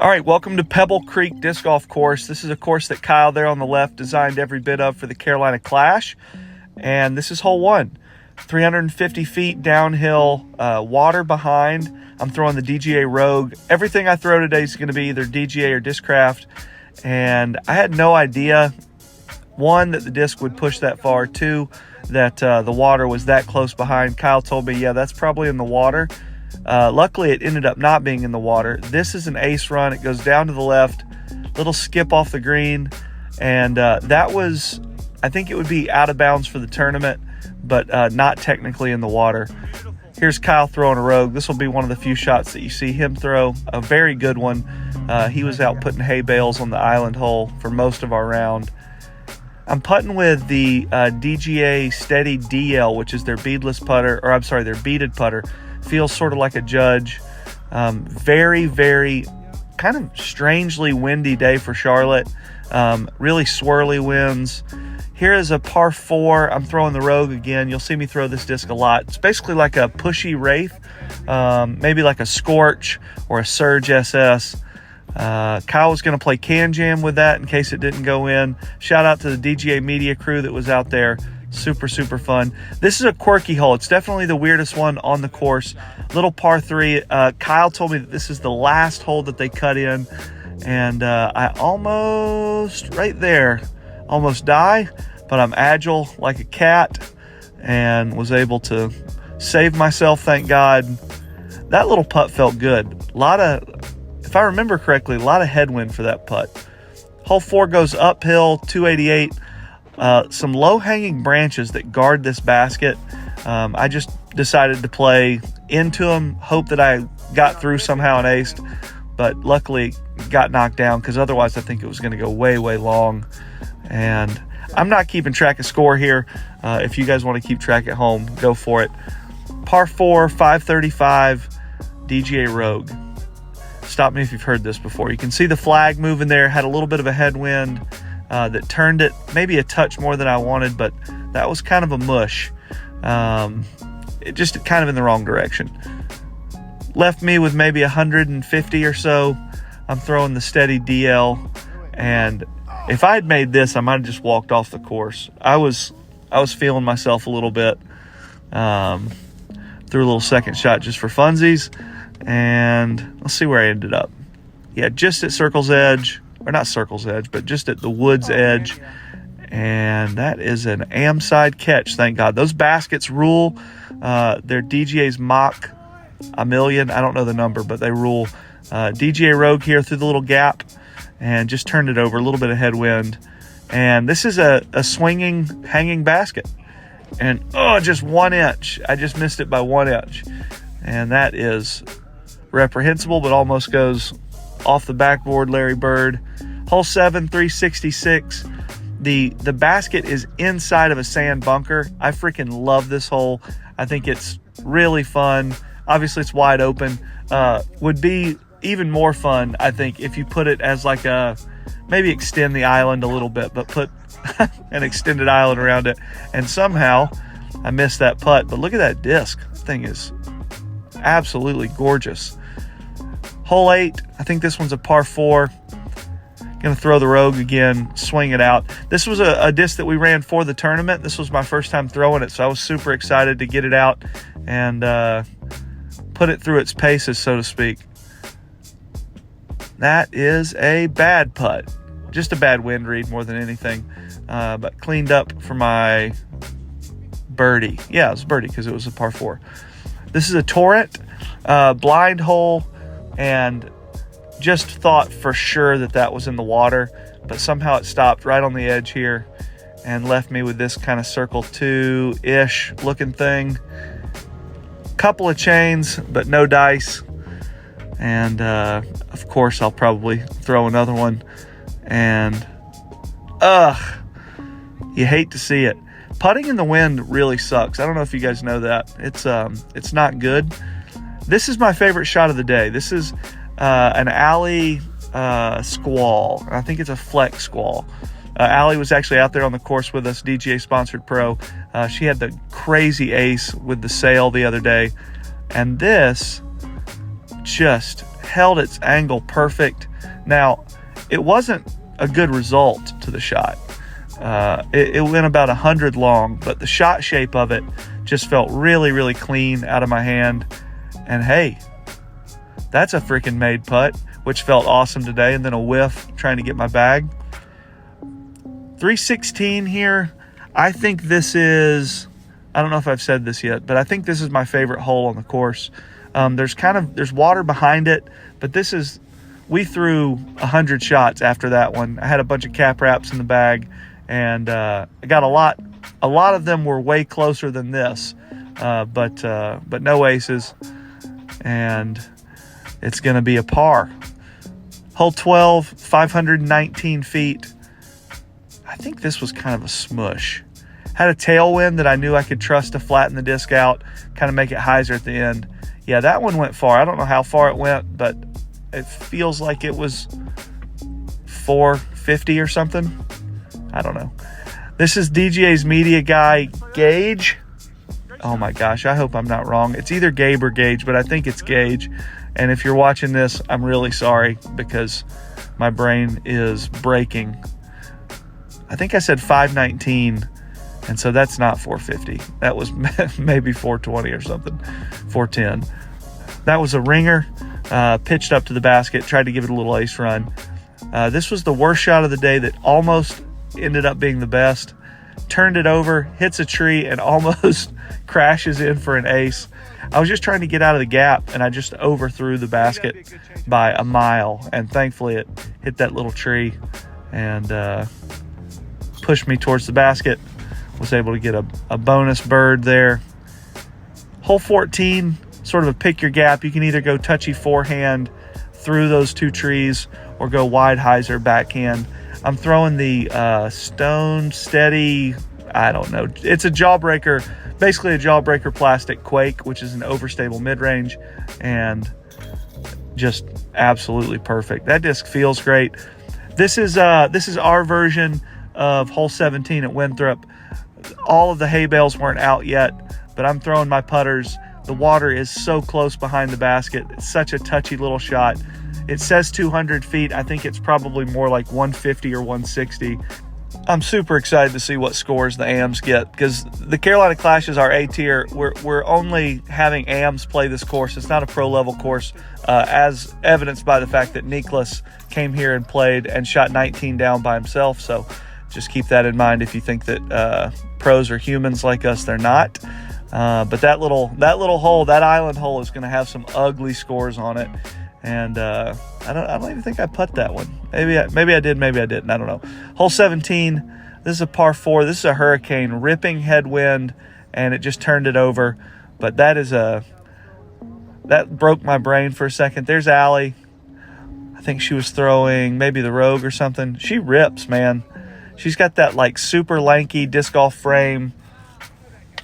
All right, welcome to Pebble Creek Disc Golf Course. This is a course that Kyle there on the left designed every bit of for the Carolina Clash. And this is hole one, 350 feet downhill, water behind. I'm throwing the DGA Rogue. Everything I throw today is going to be either DGA or Discraft. And I had no idea, one, that the disc would push that far, two, that the water was that close behind. Kyle told me, yeah, that's probably in the water. Luckily, it ended up not being in the water. This is an ace run. It goes down to the left, little skip off the green, and that was, I think it would be out of bounds for the tournament, but not technically in the water. Here's Kyle throwing a Rogue. This will be one of the few shots that you see him throw, a very good one. He was out putting hay bales on the island hole for most of our round. I'm putting with the DGA Steady DL, which is their beadless putter, or I'm sorry, their beaded putter. Feels sort of like a Judge. Very, very kind of strangely windy day for Charlotte. Really swirly winds. Here is a par 4. I'm throwing the Rogue again. You'll see me throw this disc a lot. It's basically like a pushy Wraith, maybe like a Scorch or a Surge SS. Kyle was going to play Can Jam with that in case it didn't go in. Shout out to the DGA media crew that was out there. Super fun. This is a quirky hole. It's definitely the weirdest one on the course. Little par 3. Kyle told me that this is the last hole that they cut in, and I almost, right there, almost die, but I'm agile like a cat and was able to save myself, thank God. That little putt felt good. If I remember correctly, a lot of headwind for that putt. Hole 4 goes uphill, 288. Some low-hanging branches that guard this basket. I just decided to play into them, hope that I got through somehow and aced, but luckily got knocked down because otherwise I think it was going to go way long. And I'm not keeping track of score here. If you guys want to keep track at home, go for it. Par 4, 535, DGA Rogue. Stop me if you've heard this before. You can see the flag moving there, had a little bit of a headwind. That turned it maybe a touch more than I wanted, but that was kind of a mush. It just kind of in the wrong direction. Left me with maybe 150 or so. I'm throwing the Steady DL, and if I had made this, I might have just walked off the course. I was feeling myself a little bit. Threw a little second shot just for funsies, and let's see where I ended up. Yeah, just at circle's edge. Or not circle's edge, but just at the wood's edge. And that is an am side catch, thank God. Those baskets rule. They're DGA's Mach a million. I don't know the number, but they rule. DGA Rogue here through the little gap and just turned it over. A little bit of headwind. And this is a swinging, hanging basket. And, just 1 inch. I just missed it by 1 inch. And that is reprehensible, but almost goes off the backboard, Larry Bird. Hole 7, 366. The basket is inside of a sand bunker. I freaking love this hole. I think it's really fun. Obviously, it's wide open. Would be even more fun, I think, if you put it as like maybe extend the island a little bit, but put an extended island around it. And somehow, I missed that putt. But look at that disc. That thing is absolutely gorgeous. Hole 8, I think this one's a par 4. Going to throw the Rogue again, swing it out. This was a disc that we ran for the tournament. This was my first time throwing it, so I was super excited to get it out and put it through its paces, so to speak. That is a bad putt. Just a bad wind read more than anything, but cleaned up for my birdie. Yeah, it was a birdie because it was a par 4. This is a Torrent, blind hole. And just thought for sure that was in the water, but somehow it stopped right on the edge here and left me with this kind of circle 2-ish looking thing. Couple of chains, but no dice. And of course, I'll probably throw another one. And you hate to see it. Putting in the wind really sucks. I don't know if you guys know that. It's not good. This is my favorite shot of the day. This is an Allie Squall. I think it's a Flex Squall. Allie was actually out there on the course with us, DGA sponsored pro. She had the crazy ace with the sail the other day. And this just held its angle perfect. Now, it wasn't a good result to the shot. It went about 100 long, but the shot shape of it just felt really, really clean out of my hand. And hey, that's a freaking made putt, which felt awesome today. And then a whiff trying to get my bag. 316 here. I think this is, I don't know if I've said this yet, but I think this is my favorite hole on the course. There's water behind it, but we threw 100 shots after that one. I had a bunch of cap wraps in the bag, and I got a lot of them were way closer than this, but no aces, and it's going to be a par. Hole 12, 519 feet. I think this was kind of a smush. Had a tailwind that I knew I could trust to flatten the disc out, kind of make it hyzer at the end. Yeah, that one went far. I don't know how far it went, but it feels like it was 450 or something. I don't know. This is DGA's media guy, Gage. Oh my gosh, I hope I'm not wrong. It's either Gabe or Gage, but I think it's Gage. And if you're watching this, I'm really sorry because my brain is breaking. I think I said 519, and so that's not 450. That was maybe 420 or something, 410. That was a ringer, pitched up to the basket, tried to give it a little ace run. This was the worst shot of the day that almost ended up being the best. Turned it over, hits a tree, and almost crashes in for an ace. I was just trying to get out of the gap, and I just overthrew the basket by a mile, and thankfully it hit that little tree and pushed me towards the basket. Was able to get a bonus bird there. Hole 14, sort of a pick your gap. You can either go touchy forehand through those two trees or go wide hyzer backhand. I'm throwing the Stone Steady, I don't know. It's a Jawbreaker, basically a Jawbreaker plastic Quake, which is an overstable mid-range, and just absolutely perfect. That disc feels great. This is our version of hole 17 at Winthrop. All of the hay bales weren't out yet, but I'm throwing my putters. The water is so close behind the basket. It's such a touchy little shot. It says 200 feet. I think it's probably more like 150 or 160. I'm super excited to see what scores the AMs get because the Carolina Clash is our A tier. We're only having AMs play this course. It's not a pro level course, as evidenced by the fact that Niklas came here and played and shot 19 down by himself. So just keep that in mind if you think that pros are humans like us. They're not. But that little hole, that island hole, is going to have some ugly scores on it. And I don't even think I putt that one. Maybe I did, maybe I didn't. I don't know. Hole 17. This is a par 4. This is a hurricane, ripping headwind, and it just turned it over. But that broke my brain for a second. There's Allie. I think she was throwing maybe the Rogue or something. She rips, man. She's got that like super lanky disc golf frame.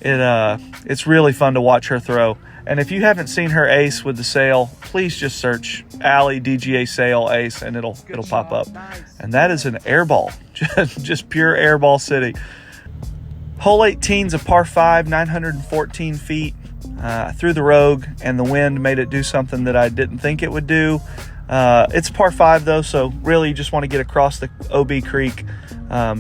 It's really fun to watch her throw. And if you haven't seen her ace with the sail, please just search Allie DGA sail ace and it'll pop up. And that is an air ball, just pure air ball city. Hole 18 is a par 5, 914 feet. Through the Rogue, and the wind made it do something that I didn't think it would do. It's par 5 though, so really you just want to get across the OB Creek.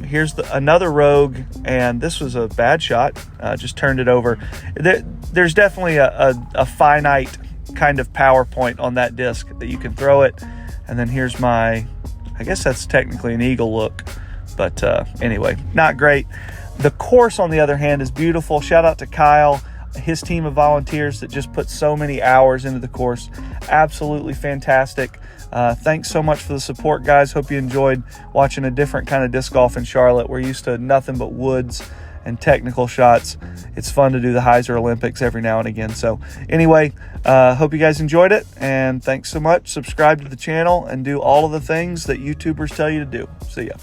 Here's another Rogue, and this was a bad shot. Just turned it over. There's definitely a finite kind of power point on that disc that you can throw it. And then here's I guess that's technically an eagle look, but anyway, not great. The course, on the other hand, is beautiful. Shout out to Kyle, his team of volunteers that just put so many hours into the course. Absolutely fantastic. Thanks so much for the support, guys. Hope you enjoyed watching a different kind of disc golf in Charlotte. We're used to nothing but woods and technical shots. It's fun to do the Hyzer Olympics every now and again. So anyway, hope you guys enjoyed it, and thanks so much. Subscribe to the channel and do all of the things that YouTubers tell you to do. See ya.